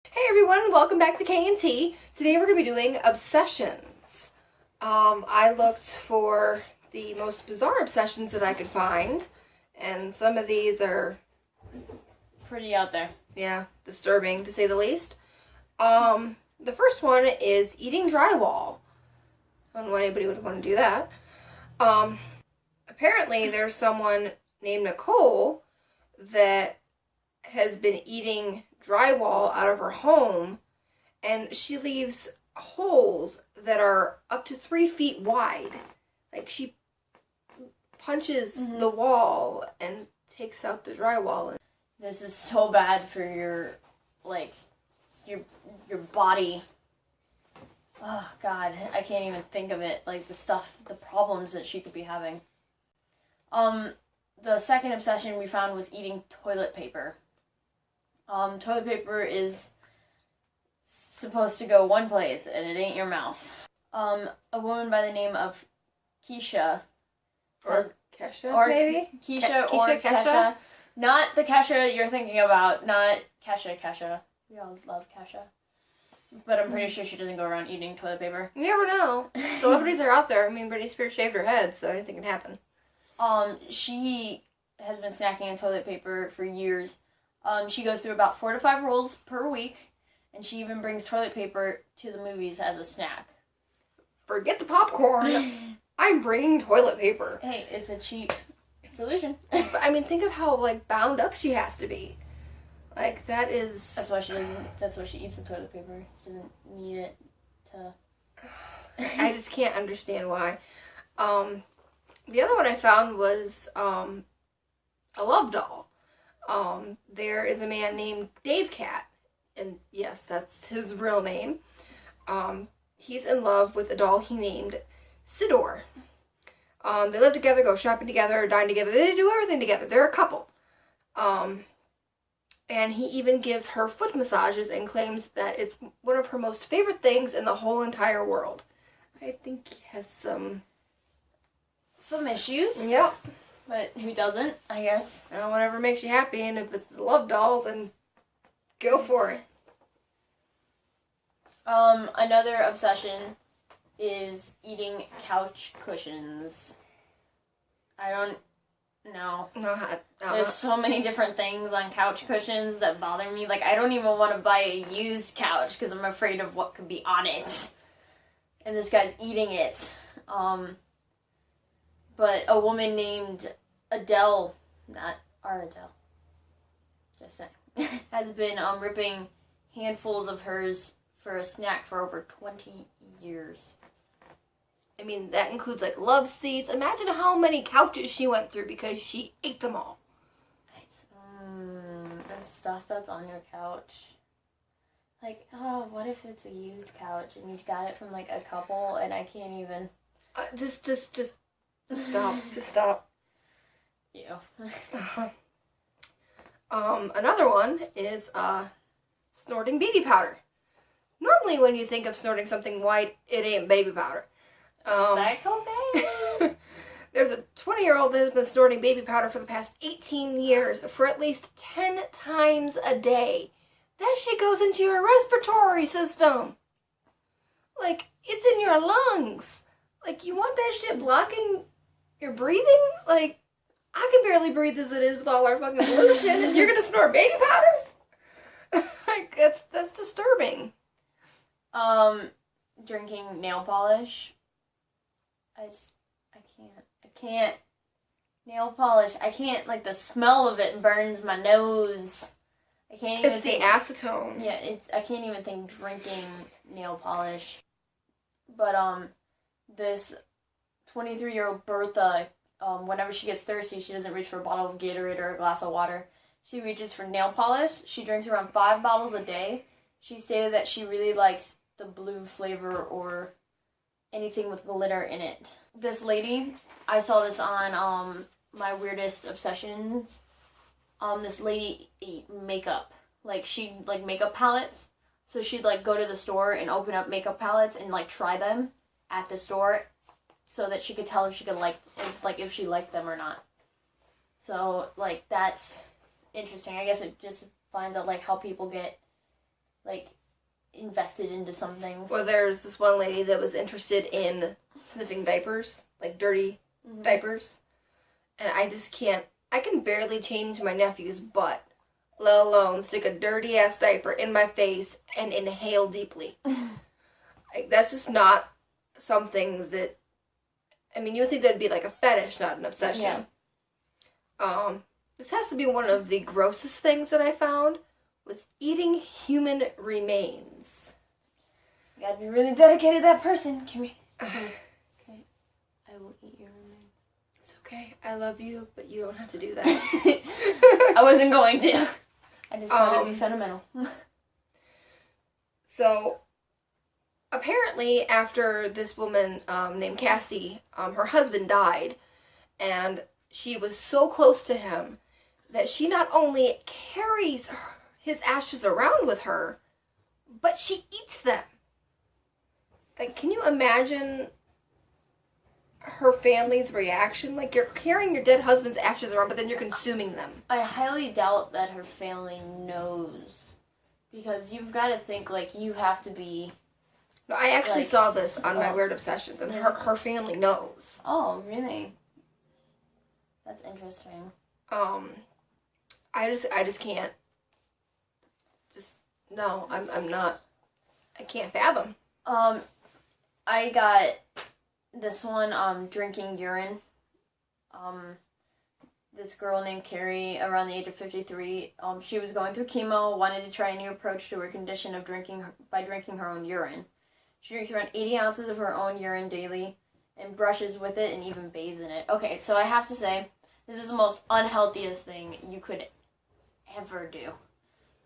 Hey everyone, welcome back to K&T. Today we're going to be doing obsessions. I looked for the most bizarre obsessions that I could find, and some of these are pretty out there. Yeah, disturbing to say the least. The first one is eating drywall. I don't know why anybody would want to do that. Apparently there's someone named Nicole that has been eating drywall out of her home, and she leaves holes that are up to 3 feet wide. Like, she punches the wall and takes out the drywall. This is so bad for your body. Oh God, I can't even think of it. Like the problems that she could be having. The second obsession we found was eating toilet paper. Toilet paper is supposed to go one place, and it ain't your mouth. A woman by the name of Keisha. Or Kesha, maybe? Kesha. Not the Kesha you're thinking about, not Kesha. We all love Kesha. But I'm pretty sure she doesn't go around eating toilet paper. You never know. Celebrities are out there. I mean, Britney Spears shaved her head, so anything can happen. She has been snacking on toilet paper for years. She goes through about 4 to 5 rolls per week, and she even brings toilet paper to the movies as a snack. Forget the popcorn. I'm bringing toilet paper. Hey, it's a cheap solution. I mean, think of how, bound up she has to be. That is... That's why she eats the toilet paper. She doesn't need it to... I just can't understand why. The other one I found was, a love doll. There is a man named Dave Cat, and yes, that's his real name. He's in love with a doll he named Sidor. They live together, go shopping together, dine together. They do everything together. They're a couple. And he even gives her foot massages and claims that it's one of her most favorite things in the whole entire world. I think he has some issues. Yep. But who doesn't, I guess. Whatever makes you happy, and if it's a love doll, then go for it. Another obsession is eating couch cushions. I don't know. There's so many different things on couch cushions that bother me. I don't even want to buy a used couch because I'm afraid of what could be on it. And this guy's eating it. But a woman named Adele, not our Adele, just saying, has been ripping handfuls of hers for a snack for over 20 years. I mean, that includes, love seats. Imagine how many couches she went through because she ate them all. The stuff that's on your couch. What if it's a used couch and you got it from, a couple and I can't even... Just stop. Just stop. Yeah. Another one is, snorting baby powder. Normally when you think of snorting something white, it ain't baby powder. Psycho baby? There's a 20-year-old that has been snorting baby powder for the past 18 years for at least 10 times a day. That shit goes into your respiratory system. It's in your lungs. You want that shit blocking your breathing? I can barely breathe as it is with all our fucking pollution, and you're gonna snort baby powder? That's disturbing. Drinking nail polish. I can't. Nail polish. I can't, the smell of it burns my nose. I can't even It's the acetone. Yeah, I can't even think drinking nail polish. But, this 23-year-old Bertha, whenever she gets thirsty, she doesn't reach for a bottle of Gatorade or a glass of water. She reaches for nail polish. She drinks around 5 bottles a day. She stated that she really likes the blue flavor or anything with glitter in it. This lady, I saw this on My Weirdest Obsessions. This lady ate makeup. She'd makeup palettes. So she'd go to the store and open up makeup palettes and try them at the store so that she could tell if she could if she liked them or not. So that's interesting. I guess it just finds out how people get like invested into some things. Well, there's this one lady that was interested in sniffing diapers, like dirty diapers. And I just can't, I can barely change my nephew's butt, let alone stick a dirty ass diaper in my face and inhale deeply. Like, that's just not something that, I mean, you would think that'd be like a fetish, not an obsession. Yeah. This has to be one of the grossest things that I found, was eating human remains. You gotta be really dedicated to that person. Okay. I will eat your remains. It's okay. I love you, but you don't have to do that. I wasn't going to. I just wanted to be sentimental. So, apparently, after this woman named Cassie, her husband died, and she was so close to him that she not only carries his ashes around with her, but she eats them. Like, can you imagine her family's reaction? Like, you're carrying your dead husband's ashes around, but then you're consuming them. I highly doubt that her family knows, because you've got to think, like, you have to be... No, I actually saw this on my Weird Obsessions, and her family knows. Oh, really? That's interesting. I just can't. No, I'm not. I can't fathom. I got this one, drinking urine. This girl named Carrie, around the age of 53, she was going through chemo, wanted to try a new approach to her condition of drinking her own urine. She drinks around 80 ounces of her own urine daily, and brushes with it, and even bathes in it. Okay, so I have to say, this is the most unhealthiest thing you could ever do.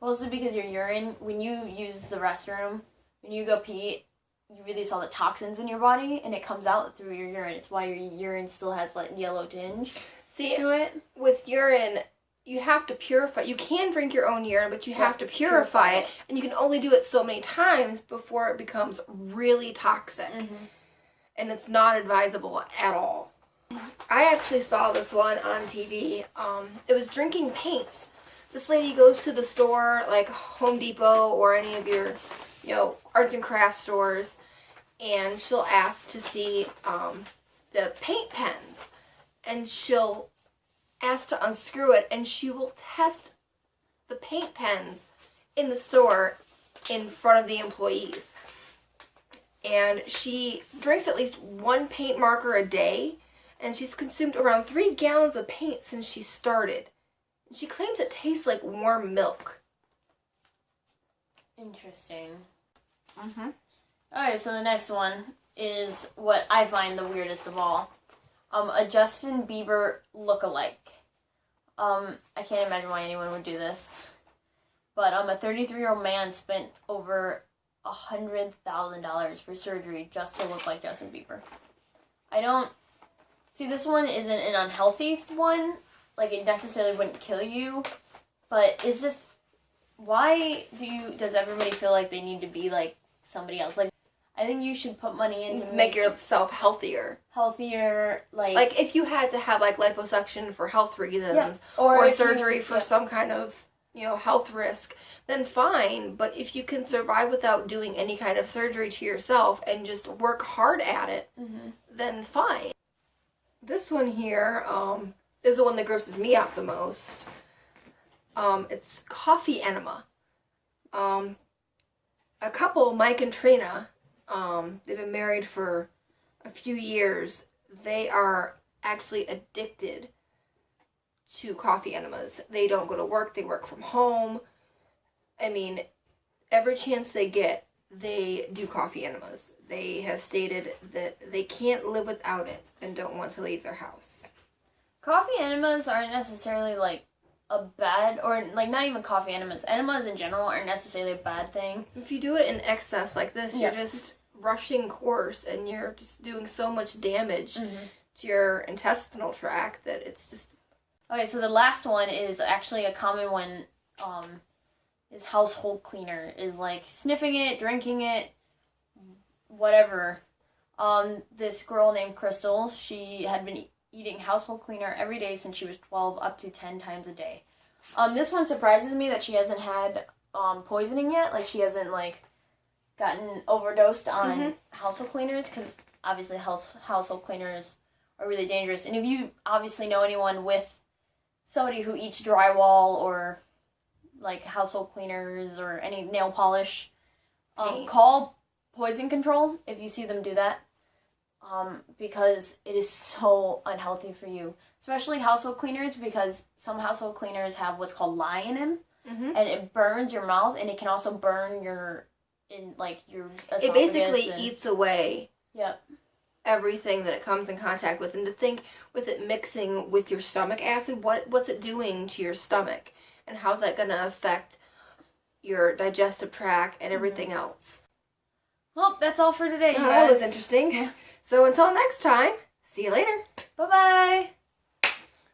Mostly because your urine, when you use the restroom, when you go pee, you release all the toxins in your body, and it comes out through your urine. It's why your urine still has, like, yellow tinge to it. With urine, you have to purify. You can drink your own urine, but you have to purify it, and you can only do it so many times before it becomes really toxic. Mm-hmm. And it's not advisable at all. I actually saw this one on TV. It was drinking paint. This lady goes to the store, like Home Depot or any of your, arts and crafts stores, and she'll ask to see the paint pens, and she'll ask to unscrew it, and she will test the paint pens in the store in front of the employees. And she drinks at least one paint marker a day, and she's consumed around 3 gallons of paint since she started. She claims it tastes like warm milk. Interesting. Alright, so the next one is what I find the weirdest of all. A Justin Bieber lookalike. I can't imagine why anyone would do this. But a 33-year-old man spent over $100,000 for surgery just to look like Justin Bieber. See, this one isn't an unhealthy one. Like, it necessarily wouldn't kill you, but it's just, why does everybody feel like they need to be like somebody else? Like, I think you should put money into make yourself healthier. Like if you had to have like liposuction for health reasons, or surgery for some kind of health risk, then fine. But if you can survive without doing any kind of surgery to yourself and just work hard at it, then fine. This one here, is the one that grosses me out the most. It's coffee enema. A couple, Mike and Trina, they've been married for a few years. They are actually addicted to coffee enemas. They don't go to work, they work from home. I mean, every chance they get, they do coffee enemas. They have stated that they can't live without it and don't want to leave their house. Coffee enemas aren't necessarily, like, a bad, or, like, not even coffee enemas. Enemas in general aren't necessarily a bad thing. If you do it in excess like this, you're just rushing course, and you're just doing so much damage to your intestinal tract that it's just... Okay, so the last one is actually a common one, is household cleaner. Is, like, sniffing it, drinking it, whatever. This girl named Crystal, she had been eating household cleaner every day since she was 12, up to 10 times a day. This one surprises me that she hasn't had poisoning yet. Like she hasn't like gotten overdosed on household cleaners, because obviously household cleaners are really dangerous. And if you obviously know anyone with somebody who eats drywall or like household cleaners or any nail polish, call poison control if you see them do that, because it is so unhealthy for you, especially household cleaners, because some household cleaners have what's called lye in them, and it burns your mouth, and it can also burn your esophagus. It basically eats away Yep. everything that it comes in contact with. And to think with it mixing with your stomach acid, what's it doing to your stomach? And how's that going to affect your digestive tract and everything else? Well, that's all for today, you That was guys. interesting. So until next time, see you later. Bye-bye.